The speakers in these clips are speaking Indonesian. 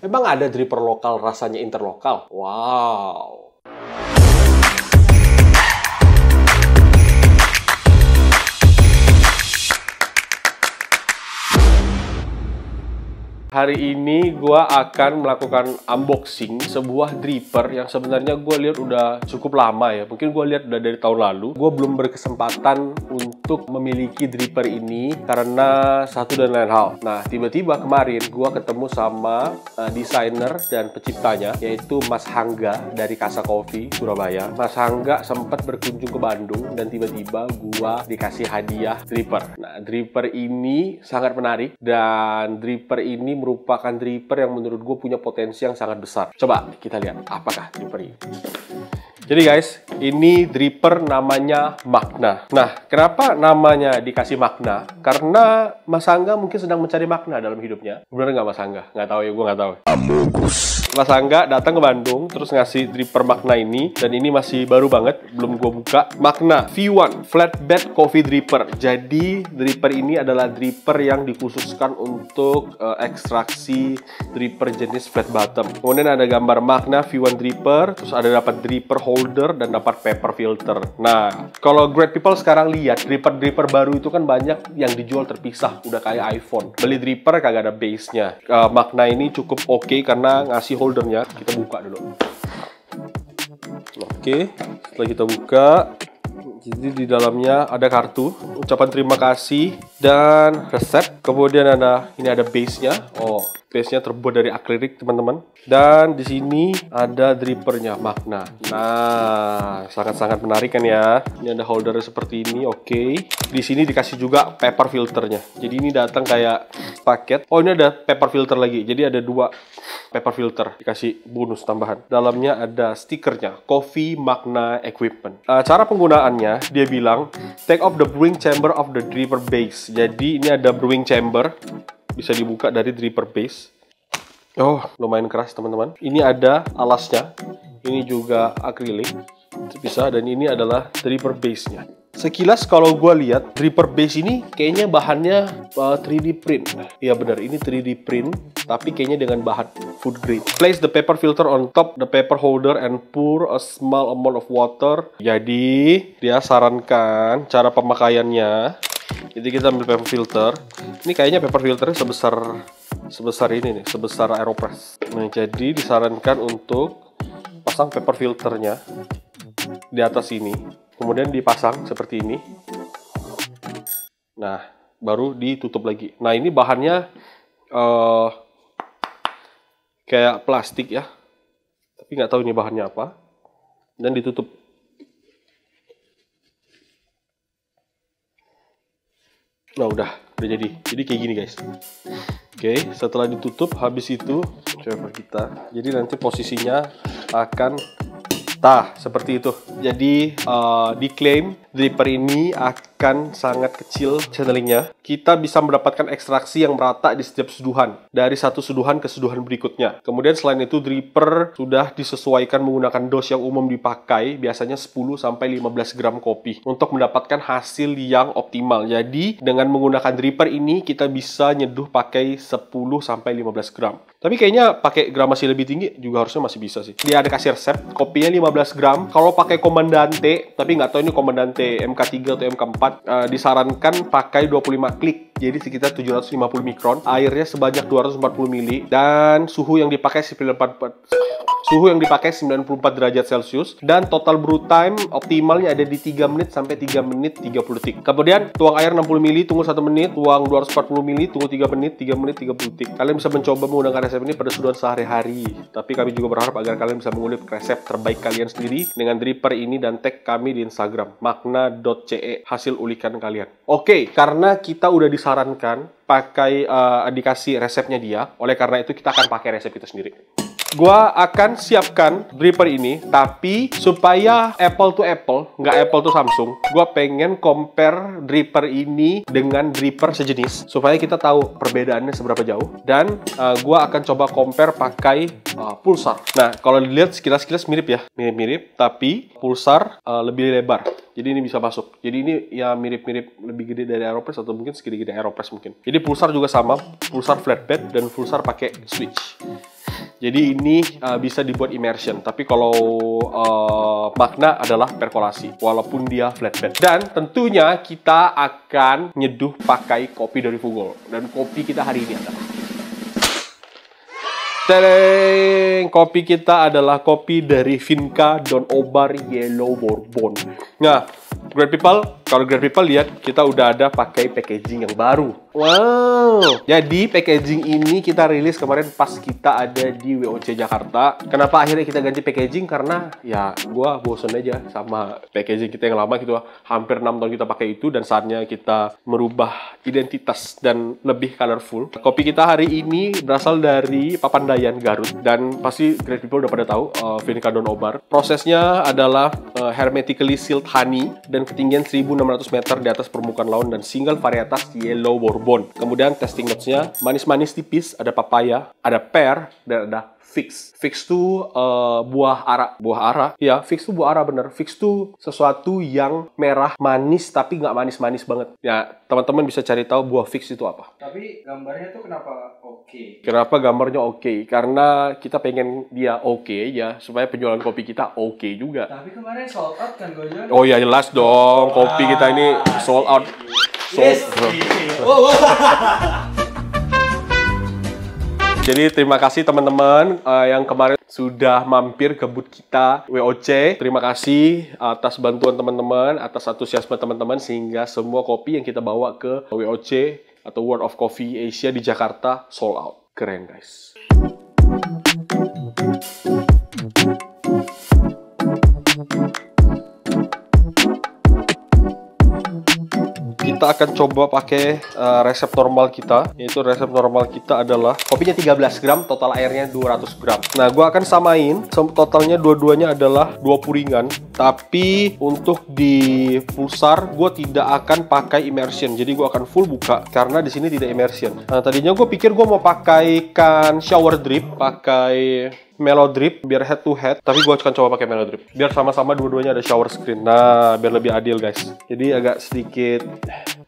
Memang ada dripper lokal rasanya interlokal? Wow. Hari ini gue akan melakukan unboxing sebuah dripper yang sebenarnya gue lihat udah cukup lama ya. Mungkin gue lihat udah dari tahun lalu. Gue belum berkesempatan untuk memiliki dripper ini karena satu dan lain hal. Nah, tiba-tiba kemarin gue ketemu sama desainer dan penciptanya, yaitu Mas Hangga dari Casa Coffee, Surabaya. Mas Hangga sempat berkunjung ke Bandung dan tiba-tiba gue dikasih hadiah dripper. Nah, dripper ini sangat menarik dan dripper ini merupakan dripper yang menurut gue punya potensi yang sangat besar. Coba kita lihat apakah dripper ini. Jadi guys, ini dripper namanya Magna. Nah, kenapa namanya dikasih Magna? Karena Mas Hangga mungkin sedang mencari makna dalam hidupnya. Bener nggak Mas Hangga? Nggak tahu ya, gue nggak tahu. Mas Hangga datang ke Bandung, terus ngasih dripper Magna ini. Dan ini masih baru banget, belum gue buka. Magna V1 Flatbed Coffee Dripper. Jadi, dripper ini adalah dripper yang dikhususkan untuk ekstraksi dripper jenis flat bottom. Kemudian ada gambar Magna V1 dripper, terus ada dapat dripper holder dan dapat paper filter. Nah, kalau great people sekarang lihat dripper-dripper baru itu kan banyak yang dijual terpisah, udah kayak iPhone. Beli dripper kagak ada base-nya. Magna ini cukup oke karena ngasih holdernya. Kita buka dulu. Oke, setelah kita buka, jadi di dalamnya ada kartu, ucapan terima kasih dan resep. Kemudian ini ada base-nya. Oh, base-nya terbuat dari akrilik, teman-teman. Dan di sini ada drippernya Magna. Nah, sangat-sangat menarik kan ya. Ini ada holdernya seperti ini, oke. Di sini dikasih juga paper filternya. Jadi ini datang kayak paket. Oh, ini ada paper filter lagi. Jadi ada 2 paper filter, dikasih bonus tambahan. Dalamnya ada stikernya, Coffee Magna Equipment. Cara penggunaannya, dia bilang, take off the brewing chamber of the dripper base. Jadi ini ada brewing chamber, bisa dibuka dari dripper base. Oh, lumayan keras teman-teman. Ini ada alasnya, ini juga akrilik, bisa. Dan ini adalah dripper base-nya. Sekilas kalau gue lihat dripper base ini kayaknya bahannya 3D print. Iya benar, ini 3D print, tapi kayaknya dengan bahan food grade. Place the paper filter on top the paper holder and pour a small amount of water. Jadi dia sarankan cara pemakaiannya. Jadi kita ambil paper filter. Ini kayaknya paper filternya sebesar ini nih, sebesar Aeropress. Nah, jadi disarankan untuk pasang paper filternya di atas ini. Kemudian dipasang seperti ini. Nah, baru ditutup lagi. Nah, ini bahannya kayak plastik ya. Tapi nggak tahu ini bahannya apa. Dan ditutup. Nah, udah jadi. Jadi kayak gini guys. Oke, setelah ditutup, habis itu coba kita. Jadi nanti posisinya akan seperti itu. Jadi diklaim dripper ini akan sangat kecil channelingnya. Kita bisa mendapatkan ekstraksi yang merata di setiap seduhan, dari satu seduhan ke seduhan berikutnya. Kemudian selain itu dripper sudah disesuaikan menggunakan dos yang umum dipakai, biasanya 10-15 gram kopi untuk mendapatkan hasil yang optimal. Jadi dengan menggunakan dripper ini kita bisa nyeduh pakai 10-15 gram. Tapi kayaknya pakai gramasi lebih tinggi juga harusnya masih bisa sih. Dia ada kasih resep, kopinya 15 gram. Kalau pakai Comandante, tapi nggak tahu ini Comandante MK3 atau MK4, disarankan pakai 25 klik. Jadi sekitar 750 mikron. Airnya sebanyak 240 ml. Dan suhu yang dipakai 94 derajat Celcius. Dan total brew time optimalnya ada di 3 menit sampai 3 menit 30 detik. Kemudian tuang air 60 ml, tunggu 1 menit. Tuang 240 ml, tunggu 3 menit, 3 menit 30 detik. Kalian bisa mencoba menggunakan resep ini pada seduhan sehari-hari. Tapi kami juga berharap agar kalian bisa mengulik resep terbaik kalian sendiri dengan dripper ini dan tag kami di Instagram magna.ce hasil ulikan kalian. Oke, karena kita udah disarankan pakai dikasih resepnya dia, oleh karena itu kita akan pakai resep itu sendiri. Gua akan siapkan dripper ini, tapi supaya apple to apple, nggak apple to Samsung, gua pengen compare dripper ini dengan dripper sejenis, supaya kita tahu perbedaannya seberapa jauh. Dan gua akan coba compare pakai pulsar. Nah, kalau dilihat sekilas mirip ya, mirip-mirip, tapi pulsar lebih lebar. Jadi ini bisa masuk. Jadi ini ya mirip-mirip lebih gede dari Aeropress atau mungkin segede-gede Aeropress mungkin. Jadi pulsar juga sama, pulsar flatbed dan pulsar pakai switch. Jadi ini bisa dibuat immersion, tapi kalau makna adalah perkolasi, walaupun dia flatbed. Dan tentunya kita akan nyeduh pakai kopi dari Fugol. Dan kopi kita hari ini adalah Tereng! Kopi kita adalah kopi dari Vinca Don Obar Yellow Bourbon. Nah, Great People, kalau Great People lihat, kita udah ada pakai packaging yang baru. Wow! Jadi, packaging ini kita rilis kemarin pas kita ada di WOC Jakarta. Kenapa akhirnya kita ganti packaging? Karena, ya, gua bosen aja sama packaging kita yang lama gitu. Hampir 6 tahun kita pakai itu, dan saatnya kita merubah identitas dan lebih colorful. Kopi kita hari ini berasal dari Papandayan, Garut. Dan pasti Great People udah pada tahu, Vinca Don Obar. Prosesnya adalah hermetically sealed honey dan ketinggian 1.600 meter di atas permukaan laut dan single varietas Yellow Bourbon. Kemudian testing notes-nya manis-manis tipis, ada papaya, ada pear, dan ada fix. Fix tuh buah ara. Buah ara? Ya, fix tuh buah ara bener. Fix tuh sesuatu yang merah manis tapi nggak manis-manis banget. Ya, teman-teman bisa cari tahu buah fix itu apa. Tapi gambarnya tuh kenapa oke? Kenapa gambarnya oke? Karena kita pengen dia oke ya, supaya penjualan kopi kita oke juga. Tapi kemarin sold out kan gue. Oh ya jelas dong, kopi kita ini sold out. Jadi terima kasih teman-teman yang kemarin sudah mampir ke booth kita WOC. Terima kasih atas bantuan teman-teman, atas antusiasme teman-teman sehingga semua kopi yang kita bawa ke WOC atau World of Coffee Asia di Jakarta sold out. Keren guys. Kita akan coba pakai resep normal kita, yaitu resep normal kita adalah kopinya 13 gram, total airnya 200 gram. Nah, gue akan samain, totalnya dua-duanya adalah 20 ringan, tapi untuk di pulsar gue tidak akan pakai immersion, jadi gue akan full buka karena di sini tidak immersion. Nah, tadinya gue pikir gue mau pakaikan shower drip, pakai Melo Drip biar head to head, tapi gue akan coba pakai Melo Drip biar sama-sama dua-duanya ada shower screen. Nah, biar lebih adil guys. Jadi agak sedikit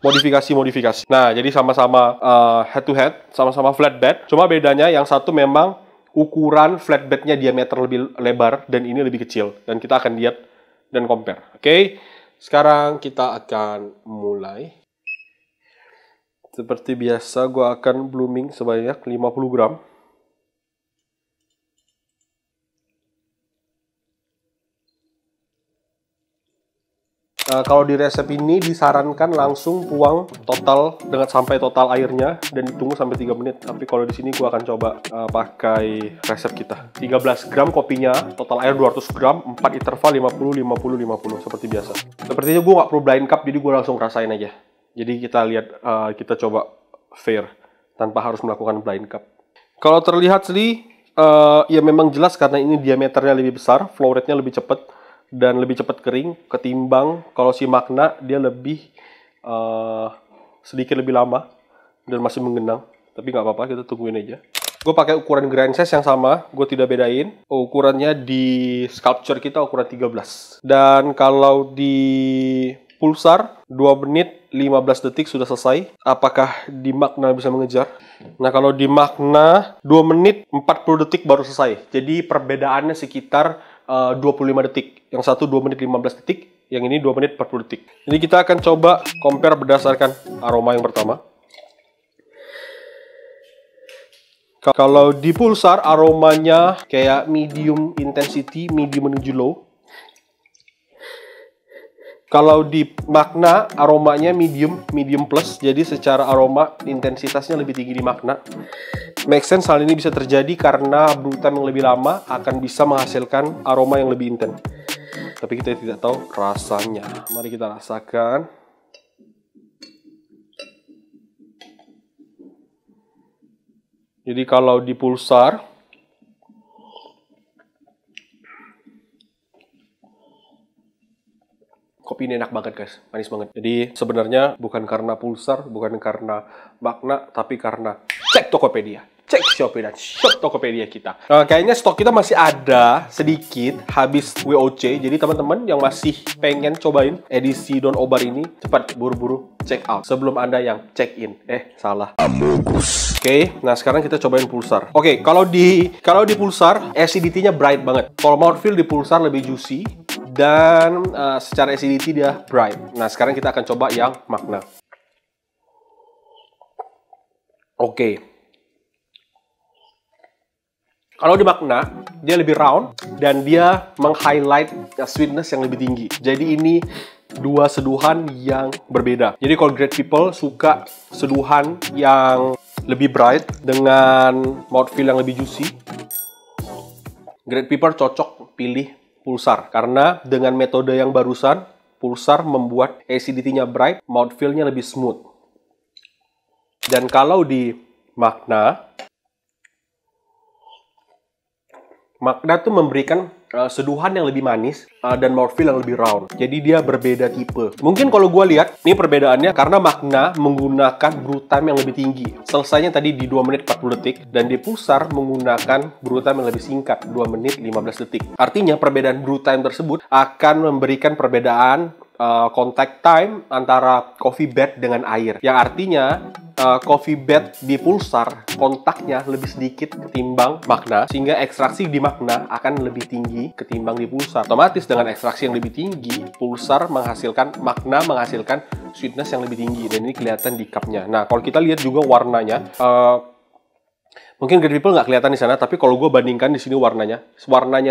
modifikasi. Nah, jadi sama-sama head to head, sama-sama flatbed. Cuma bedanya yang satu memang ukuran flatbednya diameter lebih lebar dan ini lebih kecil. Dan kita akan lihat dan compare. Oke, sekarang kita akan mulai. Seperti biasa, gue akan blooming sebanyak 50 gram. Kalau di resep ini disarankan langsung tuang total dengan sampai total airnya dan ditunggu sampai 3 menit. Tapi kalau di sini gua akan coba pakai resep kita. 13 gram kopinya, total air 200 gram, 4 interval 50 seperti biasa. Sepertinya gua nggak perlu blind cup, jadi gua langsung rasain aja. Jadi kita lihat, kita coba fair tanpa harus melakukan blind cup. Kalau terlihat sih, ya memang jelas karena ini diameternya lebih besar, flow rate-nya lebih cepat dan lebih cepat kering ketimbang kalau si makna dia lebih sedikit lebih lama dan masih menggenang. Tapi nggak apa-apa, kita tungguin aja. Gue pakai ukuran grind size yang sama, gue tidak bedain. Ukurannya di sculpture kita ukuran 13. Dan kalau di pulsar 2 menit 15 detik sudah selesai. Apakah di makna bisa mengejar? Nah, kalau di makna 2 menit 40 detik baru selesai. Jadi perbedaannya sekitar 25 detik. Yang satu 2 menit 15 detik, yang ini 2 menit 40 detik. Jadi kita akan coba compare berdasarkan aroma yang pertama. Kalau di pulsar aromanya kayak medium intensity, medium menuju low. Kalau di makna aromanya medium plus, jadi secara aroma intensitasnya lebih tinggi di makna. Make sense, hal ini bisa terjadi karena brew time yang lebih lama akan bisa menghasilkan aroma yang lebih intens. Tapi kita tidak tahu rasanya. Mari kita rasakan. Jadi kalau di pulsar, kopi ini enak banget guys, manis banget. Jadi sebenarnya bukan karena pulsar, bukan karena makna, tapi karena cek Tokopedia. cek Shopee dan shop Tokopedia kita. Kayaknya stok kita masih ada sedikit habis WOC. Jadi teman-teman yang masih pengen cobain edisi Don Obar ini, cepat buru-buru check out sebelum Anda yang check in. Salah. Oke, nah sekarang kita cobain Pulsar. Oke, kalau di Pulsar acidity-nya bright banget. Kalau mouthfeel di Pulsar lebih juicy dan secara acidity dia bright. Nah, sekarang kita akan coba yang Magna. Oke. Kalau di Magna, dia lebih round dan dia meng-highlight sweetness yang lebih tinggi. Jadi ini dua seduhan yang berbeda. Jadi kalau Great People suka seduhan yang lebih bright dengan mouthfeel yang lebih juicy, Great People cocok pilih Pulsar. Karena dengan metode yang barusan, Pulsar membuat acidity-nya bright, mouthfeel-nya lebih smooth. Dan kalau di Magna tuh memberikan seduhan yang lebih manis dan mouthfeel yang lebih round. Jadi dia berbeda tipe. Mungkin kalau gue lihat, ini perbedaannya karena Magna menggunakan brew time yang lebih tinggi. Selesainya tadi di 2 menit 40 detik. Dan di Pulsar menggunakan brew time yang lebih singkat, 2 menit 15 detik. Artinya perbedaan brew time tersebut akan memberikan perbedaan contact time antara coffee bed dengan air. Yang artinya coffee bed di Pulsar kontaknya lebih sedikit ketimbang Magna, sehingga ekstraksi di Magna akan lebih tinggi ketimbang di Pulsar. Otomatis dengan ekstraksi yang lebih tinggi, Magna menghasilkan sweetness yang lebih tinggi, dan ini kelihatan di cupnya. Nah, kalau kita lihat juga warnanya, mungkin Great People nggak kelihatan di sana, tapi kalau gue bandingkan di sini warnanya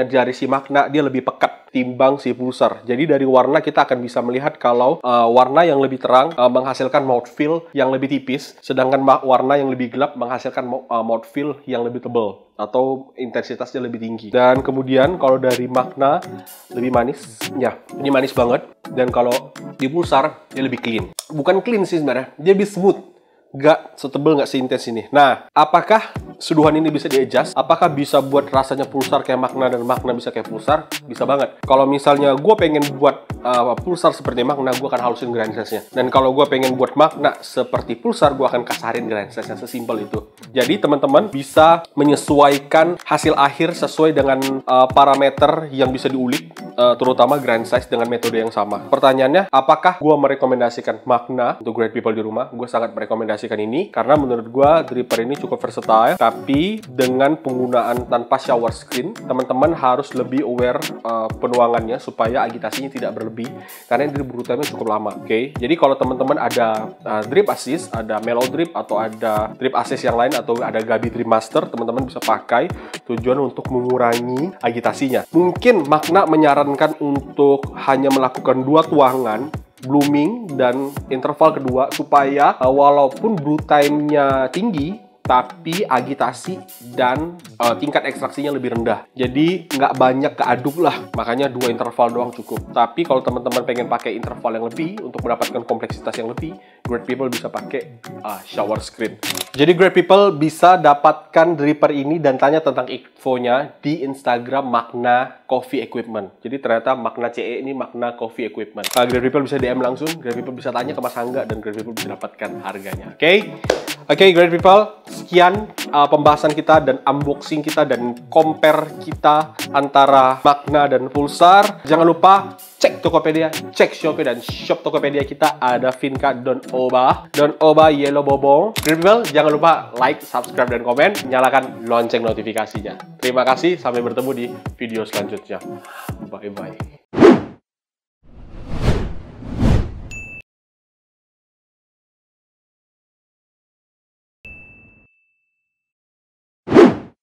dari si Magna dia lebih pekat timbang si Pulsar. Jadi dari warna kita akan bisa melihat kalau warna yang lebih terang menghasilkan mouthfeel yang lebih tipis, sedangkan warna yang lebih gelap menghasilkan mouthfeel yang lebih tebal atau intensitasnya lebih tinggi. Dan kemudian kalau dari Magna lebih manis, ya ini manis banget. Dan kalau di Pulsar dia lebih clean. Bukan clean sih sebenarnya, dia lebih smooth. Nggak setebel, nggak seintens ini. Nah, apakah seduhan ini bisa di-adjust? Apakah bisa buat rasanya Pulsar kayak Magna dan Magna bisa kayak Pulsar? Bisa banget. Kalau misalnya gue pengen buat Pulsar seperti Magna, gue akan halusin grind size-nya. Dan kalau gue pengen buat Magna seperti Pulsar, gue akan kasarin grind size-nya. Sesimpel itu. Jadi teman-teman bisa menyesuaikan hasil akhir sesuai dengan parameter yang bisa diulik, terutama grind size dengan metode yang sama. Pertanyaannya, apakah gue merekomendasikan Magna untuk Great People di rumah? Gue sangat merekomendasikan ini karena menurut gue dripper ini cukup versatile, tapi dengan penggunaan tanpa shower screen, teman-teman harus lebih aware penuangannya supaya agitasinya tidak berlebih karena ini brew time-nya cukup lama. Oke, jadi kalau teman-teman ada drip assist, ada mellow drip atau ada drip assist yang lain atau ada Gabi Drip Master, teman-teman bisa pakai tujuan untuk mengurangi agitasinya. Mungkin Magna menyarankan untuk hanya melakukan 2 tuangan blooming dan interval kedua supaya walaupun brew time-nya tinggi tapi agitasi dan tingkat ekstraksinya lebih rendah. Jadi nggak banyak keaduk lah, makanya 2 interval doang cukup. Tapi kalau teman-teman pengen pakai interval yang lebih untuk mendapatkan kompleksitas yang lebih, Great People bisa pakai shower screen. Jadi Great People bisa dapatkan dripper ini dan tanya tentang infonya di Instagram Magna Coffee Equipment. Jadi ternyata Magna CE ini Magna Coffee Equipment. Great People bisa DM langsung, Great People bisa tanya ke Mas Angga, dan Great People bisa dapatkan harganya. Oke, Great People, sekian pembahasan kita dan unboxing kita dan compare kita antara Magna dan Pulsar. Jangan lupa cek Tokopedia, cek Shopee dan shop Tokopedia kita ada Vinca Don Oba Yellow Bobong. Great People, jangan lupa like, subscribe, dan komen. Nyalakan lonceng notifikasinya. Terima kasih, sampai bertemu di video selanjutnya. Bye-bye.